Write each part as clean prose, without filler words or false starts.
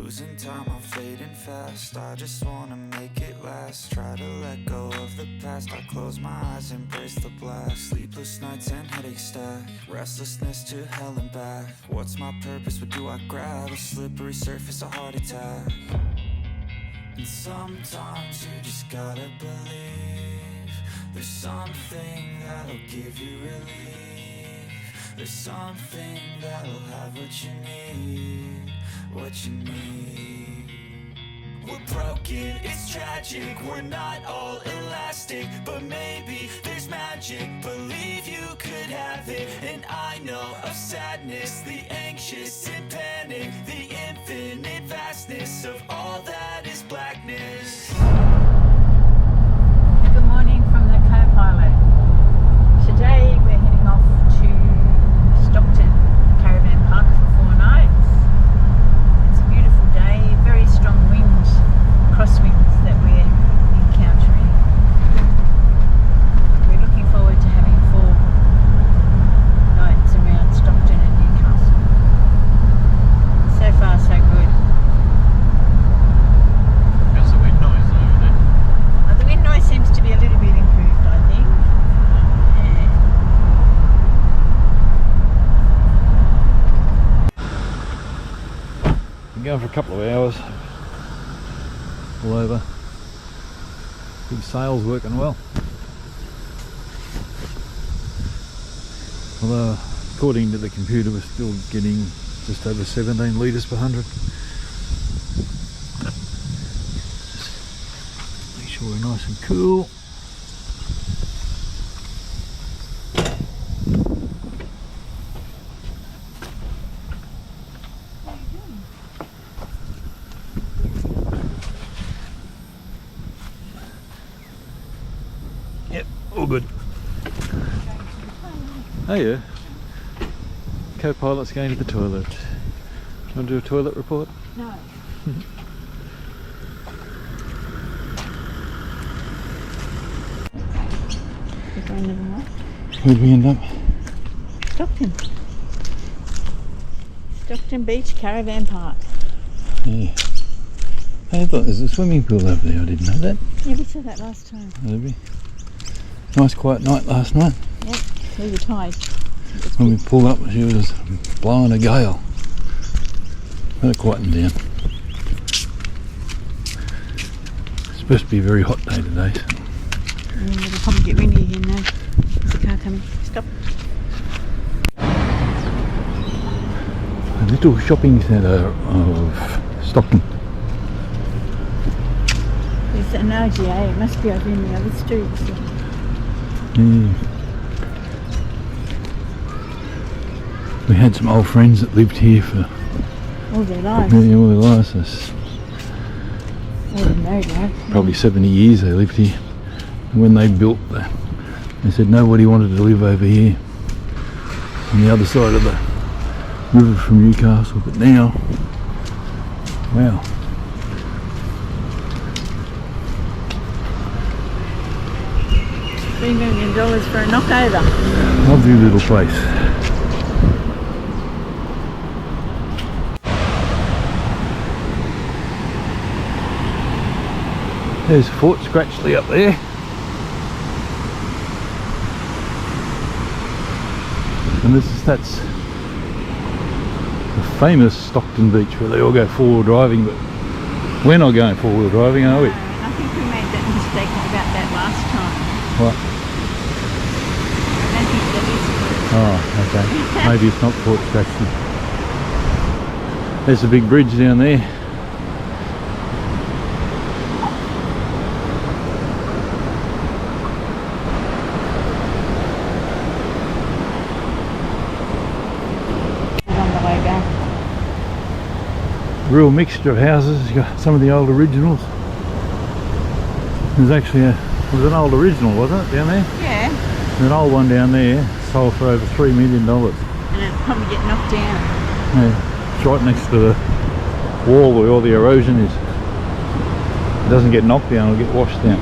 Losing time, I'm fading fast. I just wanna make it last. Try to let go of the past. I close my eyes, embrace the blast. Sleepless nights and headaches stack. Restlessness to hell and back. What's my purpose? What do I grab? A slippery surface, a heart attack. And sometimes you just gotta believe there's something that'll give you relief. There's something that'll have what you need, what you need. We're broken, it's tragic, we're not all elastic, but maybe there's magic. Believe you could have it, and I know of sadness, the anxious and panic, the infinite vastness of all that is blackness. Good morning from the co-pilot. Today we're heading off to Stockton Caravan Park for 4 nights. It's a beautiful day, very strong winds, crosswinds that we're encountering. We're looking forward to having 4 nights around Stockton and Newcastle. So far so good. How's the wind noise over there? The wind noise seems to be a little bit improved, I think. Been going for a couple of hours. All over. Big sail's working well. Although, according to the computer, we're still getting just over 17 litres per 100. Just make sure we're nice and cool. Yep, all good. Oh yeah. Co-pilot's going to the toilet. Want to do a toilet report? No. We're going to the Where'd we end up? Stockton. Stockton Beach Caravan Park. Yeah. Hey, I thought there's a swimming pool over there. I didn't know that. Yeah, we saw that last time. Oh, did we? Nice quiet night last night. Yep, we were tired. When we pulled up, she was blowing a gale. Let it quieten down. It's supposed to be a very hot day today. So. Yeah, it'll probably get windy again now. There's a car coming. Stop. A little shopping centre of Stockton. There's an RGA. It must be over in the other streets. Yeah. We had some old friends that lived here for All their lives. nearly all their lives. That's All their married lives. probably 70 years they lived here. And when they built, they said nobody wanted to live over here on the other side of the river from Newcastle. But now, wow. $3 million for a knockover. Lovely little place. There's Fort Scratchley up there. And that's the famous Stockton Beach where they all go 4-wheel driving, but we're not going 4-wheel driving, are we? No, I think we made that mistake about that last time. What? I don't think that is. Oh, okay. Maybe it's not Fort Scratchley. There's a big bridge down there. On the way back. Real mixture of houses. You've got some of the old originals. There's actually it was an old original, wasn't it, down there? Yeah. There's an old one down there, sold for over $3 million. And it'll probably get knocked down. Yeah, it's right next to the wall where all the erosion is. It doesn't get knocked down, it'll get washed down.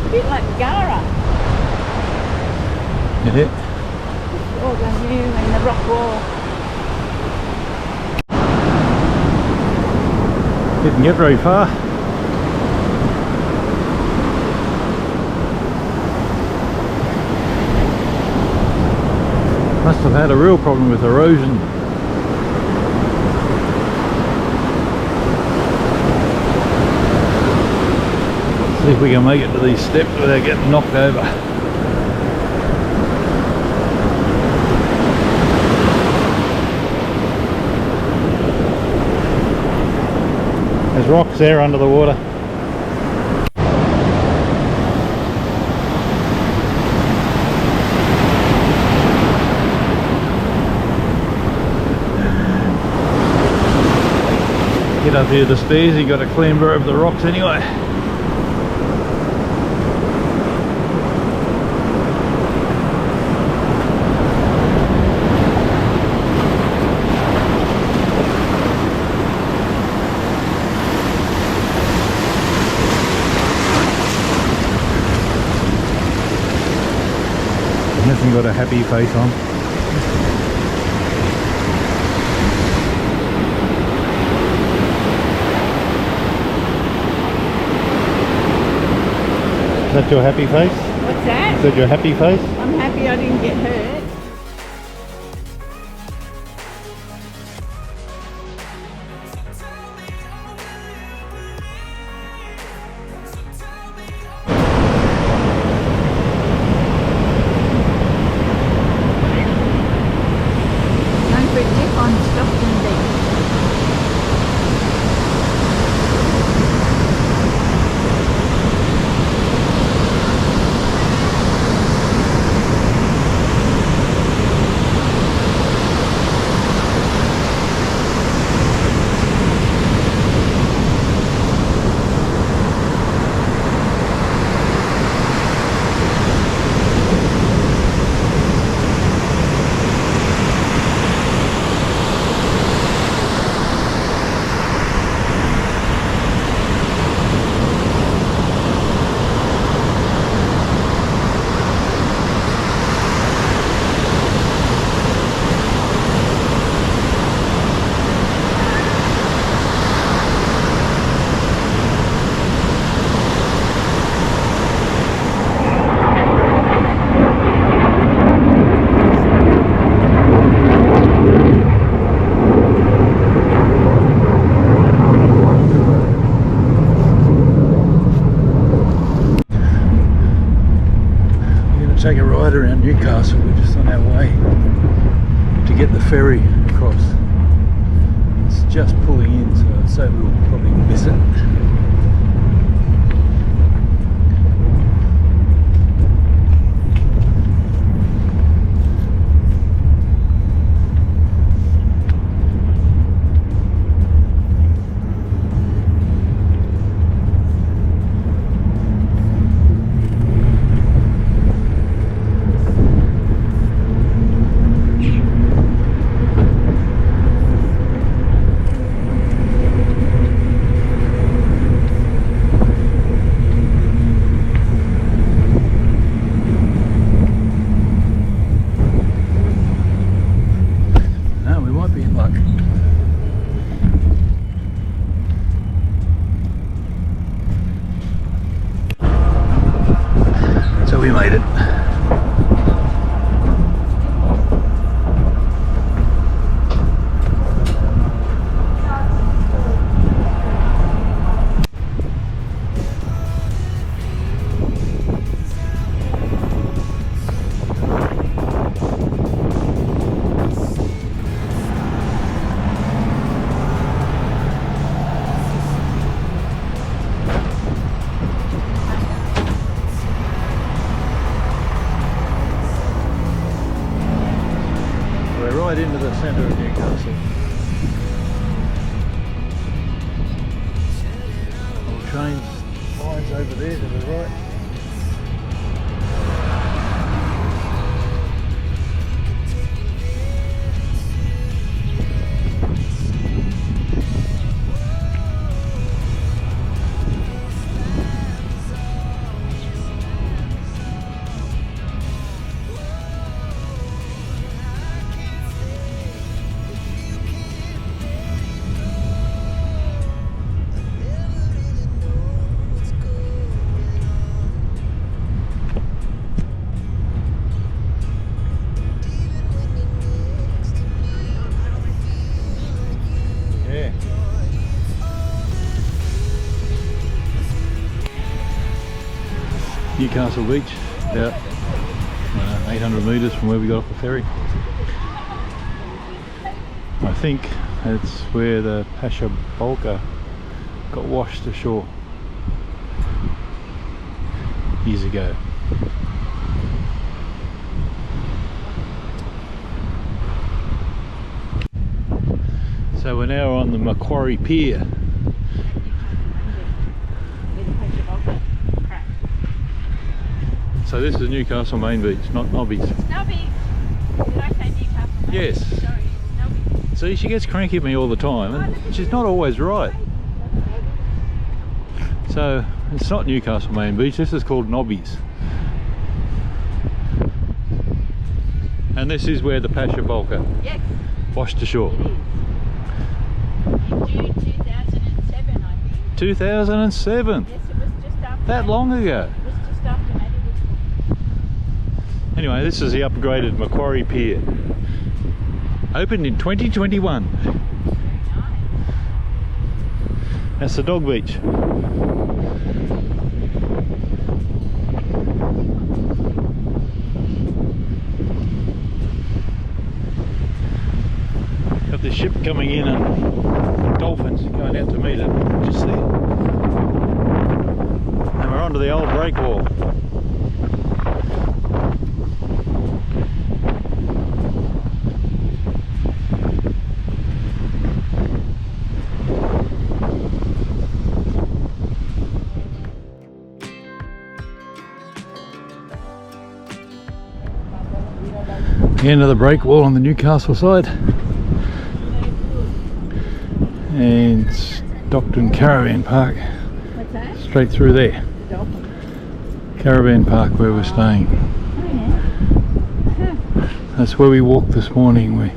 A bit like Gara. Yeah. All down here and a rock wall. Didn't get very far. Must have had a real problem with erosion. See if we can make it to these steps without getting knocked over. There's rocks there under the water. Get up here the stairs, you got to clamber over the rocks anyway. Hasn't got a happy face on. Is that your happy face? What's that? Is that your happy face? I'm happy I didn't get hurt. Going for a dip on Stockton Beach. Take a ride around Newcastle. We're just on our way to get the ferry across. It's just pulling in, so I'd say we'll probably miss it. So we made it. Right into the centre of Newcastle. All trains lines over there to the right. Newcastle Beach, about 800 metres from where we got off the ferry. I think that's where the Pasha Bolka got washed ashore years ago. So we're now on the Macquarie Pier. So this is Newcastle Main Beach, not Nobby's. Nobby. Did I say Newcastle? Yes. Sorry, Nobby. See, she gets cranky at me all the time, and she's not always right. So it's not Newcastle Main Beach, this is called Nobby's. And this is where the Pasha Bolka washed ashore. In June 2007, I think. 2007? Yes, it was just after That long ago? It was just after Maddie was born. Anyway, this is the upgraded Macquarie Pier. Opened in 2021. Very nice. That's the dog beach. Got the ship coming in and dolphins going out to meet it just there. And we're onto the old break wall. The end of the break wall on the Newcastle side, and Stockton Caravan Park What's that? straight through there. The dolphin. Caravan Park where we're staying. Oh yeah. That's where we walked this morning, where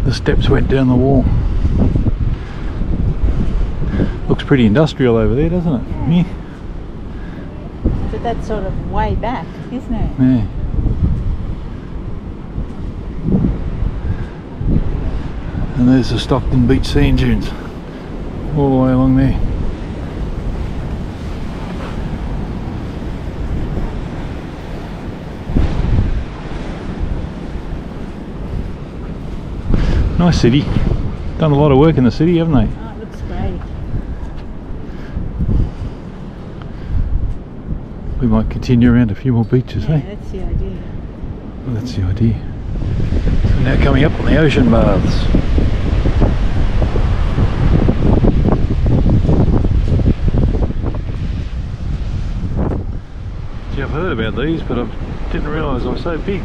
the steps went down the wall. Looks pretty industrial over there, doesn't it? Yeah. But that's sort of way back, isn't it? Yeah. And there's the Stockton Beach sand dunes all the way along there. Nice city. Done a lot of work in the city, haven't they? Oh, it looks great. We might continue around a few more beaches, Yeah, eh? that's the idea. Well, that's the idea. So now coming up on the ocean baths. Gee, I've heard about these, but I didn't realise they were so big.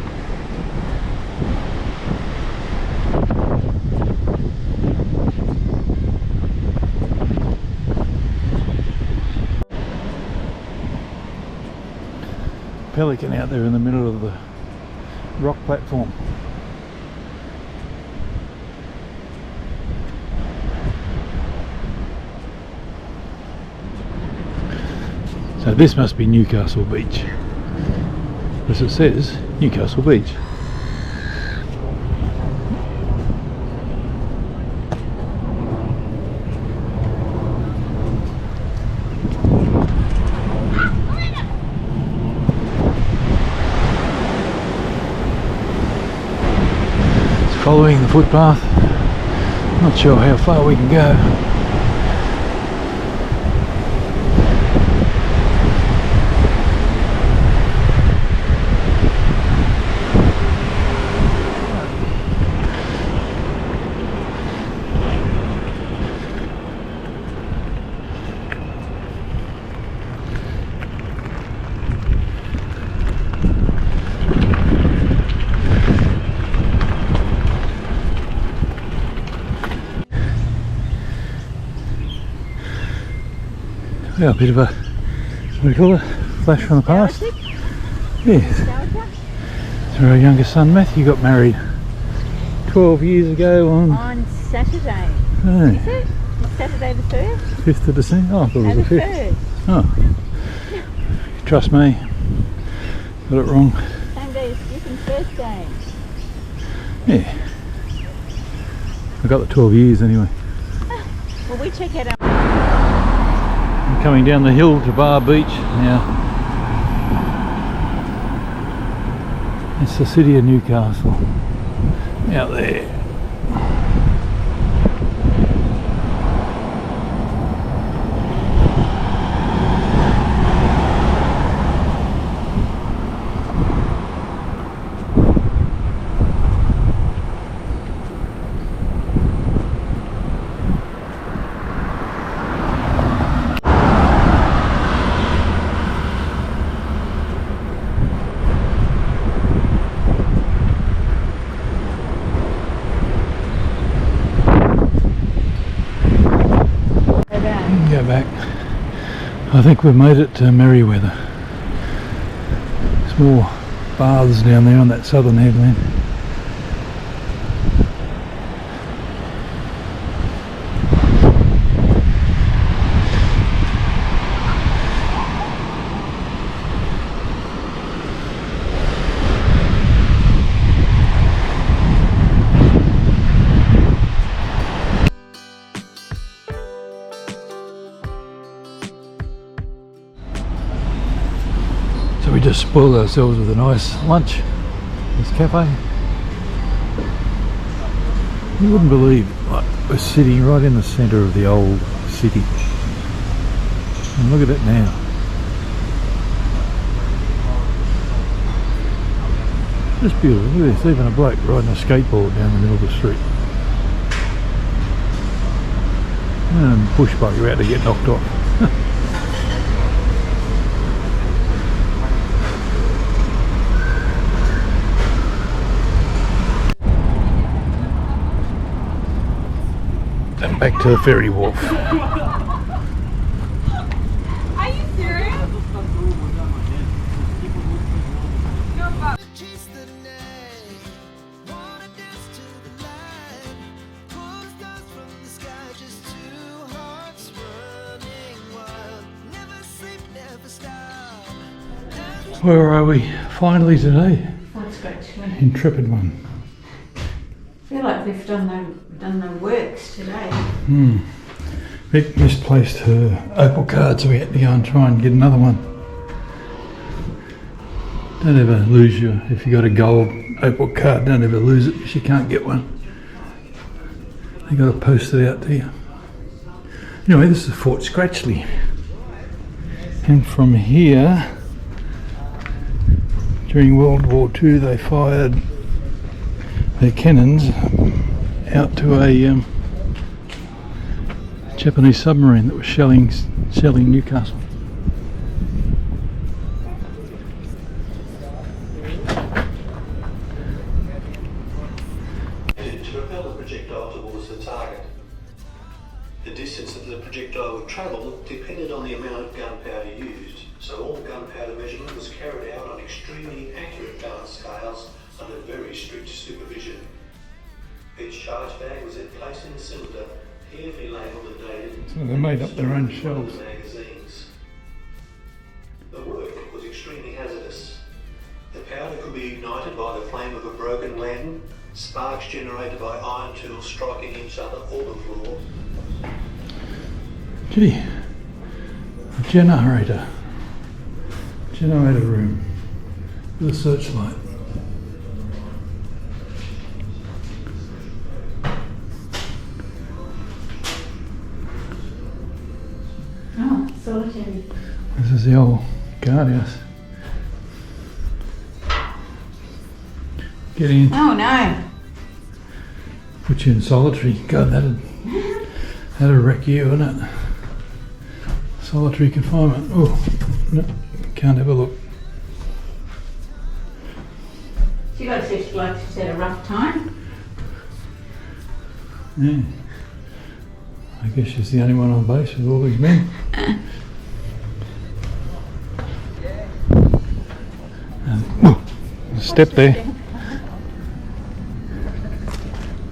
Pelican out there in the middle of the rock platform. So this must be Newcastle Beach, as it says Newcastle Beach. Following the footpath, not sure how far we can go. Yeah, a bit of a, what do you call it, flash from the past. Yes. So our youngest son Matthew got married 12 years ago On Saturday. Hey, Is it? Is Saturday the 3rd? 5th of December. Oh, I thought No, it the was the 5th. 3rd. Oh, trust me, got it wrong. Same day as Stephen's birthday. Yeah, I got the 12 years anyway. Well, we check out our... I'm coming down the hill to Bar Beach now. It's the city of Newcastle out there. Go back. I think we've made it to Merriweather. There's more baths down there on that southern headland. So we just spoiled ourselves with a nice lunch. This cafe. You wouldn't believe, like, we're sitting right in the centre of the old city. And look at it now. Just beautiful. Look at this, even a bloke riding a skateboard down the middle of the street. And push bike about to get knocked off. And back to the ferry wharf. Are you serious? Where are we finally today? Fort Scratchley. Intrepid one. I feel like we've done the works today. Vic misplaced her Opal card, so we had to go and try and get another one. Don't ever lose your, if you got a gold Opal card, don't ever lose it because you can't get one. They got to post it out to you. Anyway, this is Fort Scratchley. And from here, during World War II, they fired their cannons out to a Japanese submarine that was shelling Newcastle. To propel the projectile towards the target. The distance that the projectile would travel depended on the amount of gunpowder used, so all gunpowder measurement was carried out on extremely accurate balance scales under very strict supervision. Each charge bag was then placed in a cylinder, carefully labelled and dated. So they made up their own shells. Magazines. The work was extremely hazardous. The powder could be ignited by the flame of a broken lantern, sparks generated by iron tools striking each other or the floor. Gee, a generator room with a searchlight. Oh, solitary. This is the old guardhouse. Get in. Oh no. Put you in solitary. God, that'd wreck you, wouldn't it? Solitary confinement. Oh, no, can't have a look. She looks like she's had a rough time. Yeah. I guess she's the only one on base with all these men. Step there.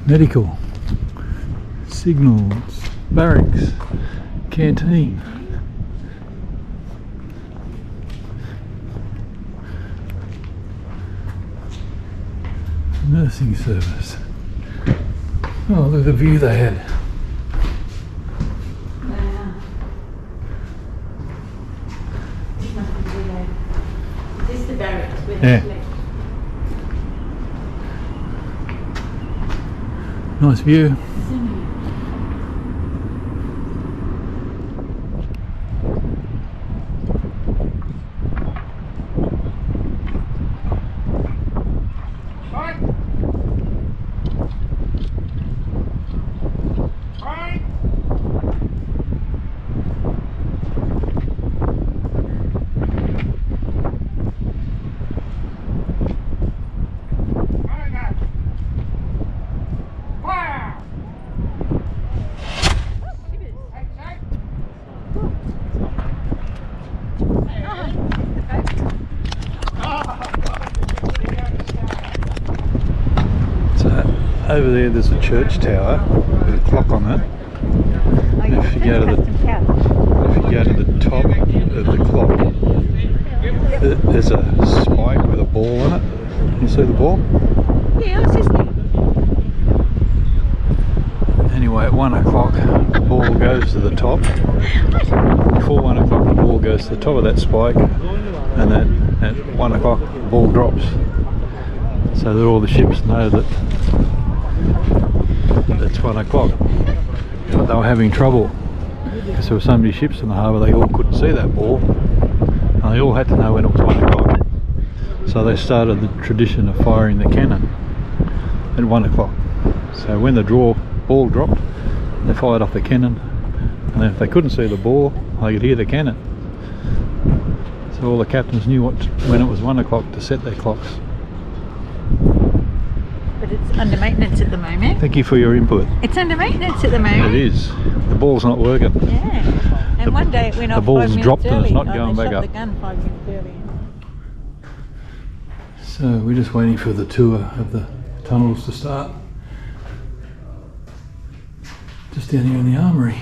Medical. Signals. Barracks. Canteen. Nursing service. Oh, look at the view they had. Wow. This must be where they... Is this the barracks where they Yeah. slept? Nice view. Over there's a church tower with a clock on it. If you go to the top of the clock, there's a spike with a ball in it. Can you see the ball? Yeah, I was just Anyway, at 1 o'clock the ball goes to the top. Before 1 o'clock the ball goes to the top of that spike, and then at 1 o'clock the ball drops. So that all the ships know that it's 1 o'clock. But they were having trouble because there were so many ships in the harbour, they all couldn't see that ball, and they all had to know when it was 1 o'clock. So they started the tradition of firing the cannon at 1 o'clock. So when the ball dropped, they fired off the cannon, and if they couldn't see the ball, they could hear the cannon. So all the captains knew when it was 1 o'clock to set their clocks. But it's under maintenance at the moment. Thank you for your input. It's under maintenance at the moment. It is. The ball's not working. Yeah. And one day it went off. The ball's 5 minutes dropped early. and it's not going they back shot up. The gun 5 minutes early. So we're just waiting for the tour of the tunnels to start. Just down here in the armoury.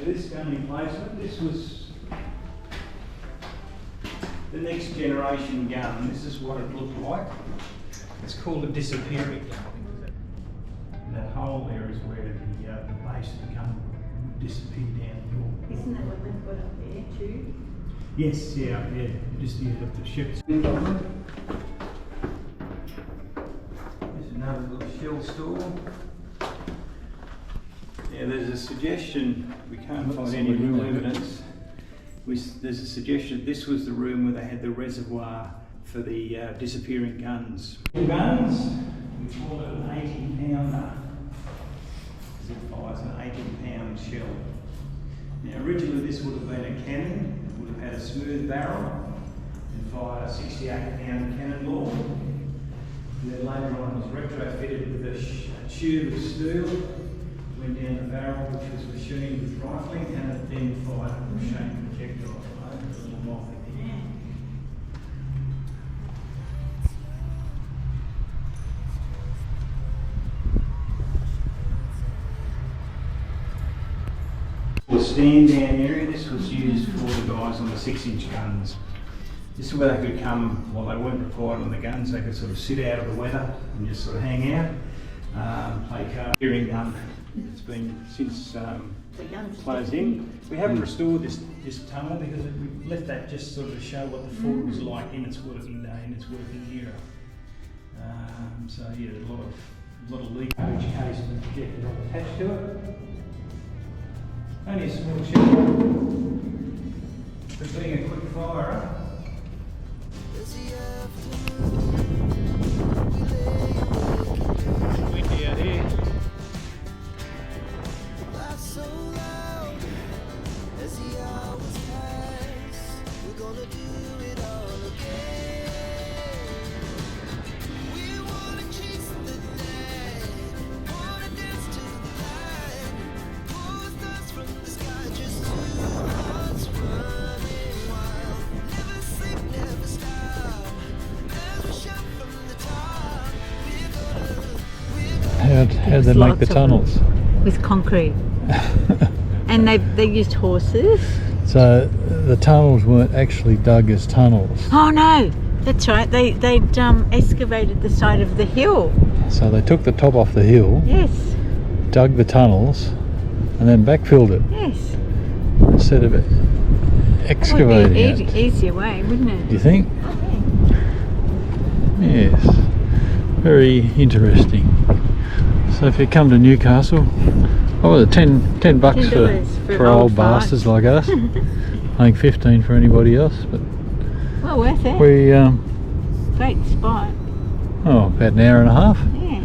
This gun replacement, this was the next generation gun. This is what it looked like. It's called a disappearing gun. That hole there is where the base of the gun disappeared down the door. Isn't that what they've got up there too? Yes, yeah. Just near the ships. There's another little shell store. Yeah, there's a suggestion, we can't find any real evidence. There's a suggestion this was the room where they had the reservoir for the disappearing guns. Guns, we call it an 80-pounder. It fires an 80-pound shell. Now originally this would have been a cannon, it would have had a smooth barrel and fired a 68-pound cannonball. And then later on it was retrofitted with a tube of steel. Went down the barrel, which was machined with rifling, and it then fired a chain projectile over the little moth at the end. The stand down area, this was used for the guys on the 6-inch guns. This is where they could come, while they weren't required on the guns, they could sort of sit out of the weather and just sort of hang out, play cards. Hearing gun. It's been since closed in. We haven't restored this tunnel because we left that just sort of to show what the fort was like in its working day, in its working era. So yeah, there's a lot of leak coach case and projectile attached to it. Only a small shell, but being a quick firer. Windy out here. How'd they make the tunnels? With concrete. And they used horses. So the tunnels weren't actually dug as tunnels. Oh no! That's right. They'd excavated the side of the hill. So they took the top off the hill, Yes. dug the tunnels, and then backfilled it Yes. instead of excavating That would it. be easier way, wouldn't it? Do you think? Yeah. Yes. Very interesting. So if you come to Newcastle, what was it, 10 bucks $10 for old farts. bastards like us. I think 15 for anybody else. But Well worth it. we, Great spot. about an hour and a half, Yeah.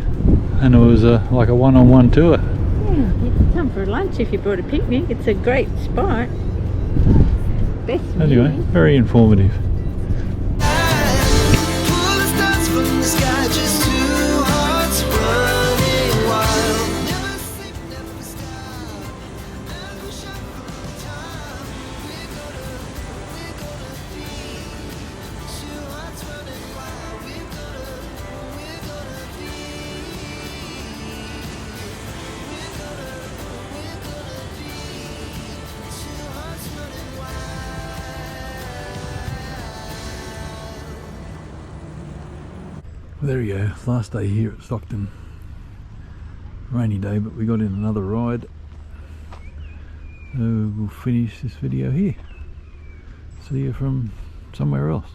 and it was like a one-on-one tour. Yeah. You could come for lunch if you brought a picnic. It's a great spot. Best Anyway, view. very informative. Pull the stars from the sky, just two hearts running wild. Never sleep, never stop. Never shut from time. We're gonna be two hearts running wild. We're gonna be. We're gonna be two hearts running wild. There we go, last day here at Stockton. Rainy day, but we got in another ride. So we'll finish this video here. See you from somewhere else.